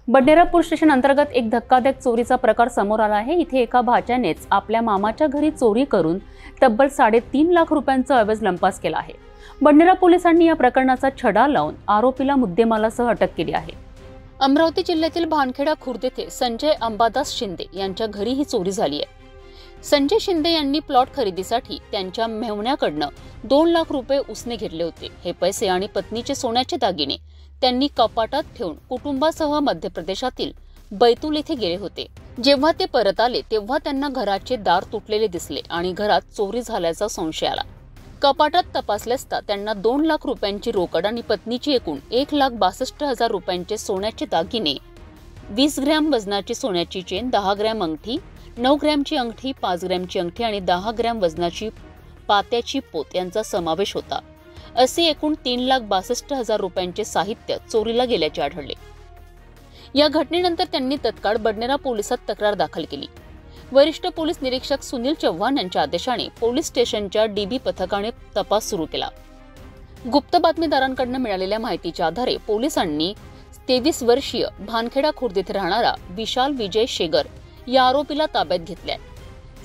Badnera police station अंतर्गत एक धक्कादायक चोरीचा प्रकार समोर आला आहे। इथे एका भाच्यानेच आपल्या मामाच्या घरी चोरी करून तब्बल 3.5 लाख रुपयांचा अवैध लंपास केला आहे। बडनेरा पोलिसांनी या प्रकरणाचा छडा लावून आरोपीला मुद्देमालासह अटक केली आहे। अमरावती जिल्ह्यातील भानखेडा खुर्द येथे संजय अंबादास शिंदे यांच्या घरी ही चोरी झाली आहे। संजय शिंदे यांनी प्लॉट खरेदीसाठी त्यांच्या मेहुण्याकडनं 2 लाख रुपये उसने घेतले होते। हे पैसे आणि पत्नीचे सोन्याचे दागिने त्यांनी कपाटात ठेवून कुटुंबासह मध्य प्रदेशातील बैतूल येथे गेले होते। जेव्हा ते परत आले तेव्हा त्यांना घराचे दार तुटलेले दिसले आणि घरात चोरी झाल्याचा संशय आला। कपाटात तपासले असता त्यांना 2 लाख रुपयांची रोकड आणि पत्नीची एकूण 1,62,000 रुपयांचे सोन्याचे दागिने, 20 ग्रॅम वजनाची सोन्याची चेन, 10 ग्रॅम अंगठी, 9 ग्रॅमची अंगठी, 5 ग्रॅमची अंगठी आणि 10 ग्रॅम वजनाची पात्याची पोत यांचा समावेश होता। असे एकूण 3,62,000 रुपयांचे साहित्य चोरीला गेल्याचे आढळले। या घटनेनंतर त्यांनी तत्काळ बडनेरा पोलिसात तक्रार दाखल केली। वरिष्ठ पोलीस निरीक्षक सुनील चव्हाण यांच्या आदेशाने पोलीस स्टेशनच्या डीबी पथकाने तपास सुरू केला। गुप्त बातमीदारांकडून मिळालेल्या माहितीच्या आधारे पोलिसांनी 23 वर्षीय भानखेडा खुर्द येथे राहणारा विशाल विजय शेगर या आरोपीला ताब्यात घेतलाय।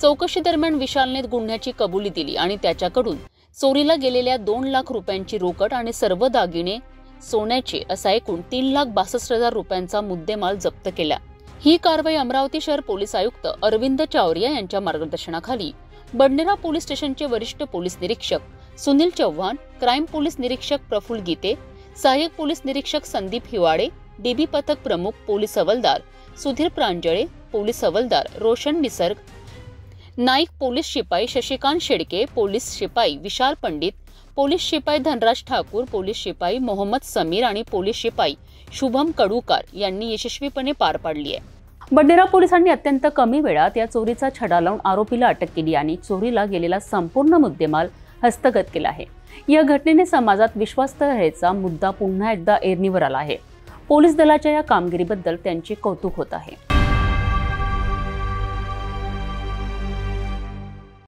चौकशी दरम्यान विशालने गुन्ह्याची कबुली दिली आणि त्याच्याकडून चोरीला गेलेल्या 2 लाख रुपयांची रोकड आणि सर्व दागिने सोन्याचे असा एकूण 3,62,000 रुपयांचा मुद्देमाल जप्त केला। ही कारवाई अमरावती शहर पोलीस आयुक्त अरविंद चावरिया यांच्या मार्गदर्शनाखाली बडनेरा पोलीस स्टेशनचे वरिष्ठ पोलीस निरीक्षक सुनील चव्हाण, क्राईम पोलीस निरीक्षक प्रफुल्ल गीते, सहाय्यक पोलीस निरीक्षक संदीप हिवाडे, डीबी पथक प्रमुख पोलीस हवालदार सुधीर प्रांजळे, पोलीस हवालदार रोशन निसर्ग, नाईक पोलीस शिपाई शशिकांत शेडके, पोलीस शिपाई विशाल पंडित, पोलीस शिपाई धनराज ठाकूर, पोलीस शिपाई मोहम्मद समीर आणि पोलीस शिपाई शुभम कडूकार यांनी यशस्वीपणे पार पाडली आहे। बडनेरा पोलिसांनी अत्यंत कमी वेळात या चोरीचा छडा लावून आरोपीला अटक केली आणि चोरीला गेलेला संपूर्ण मुद्देमाल हस्तगत केला आहे। या घटनेने समाजात विश्वासार्हतेचा मुद्दा पुन्हा एकदा ऐरणीवर आला आहे। पोलीस दलाच्या या कामगिरीबद्दल त्यांचे कौतुक होत आहे।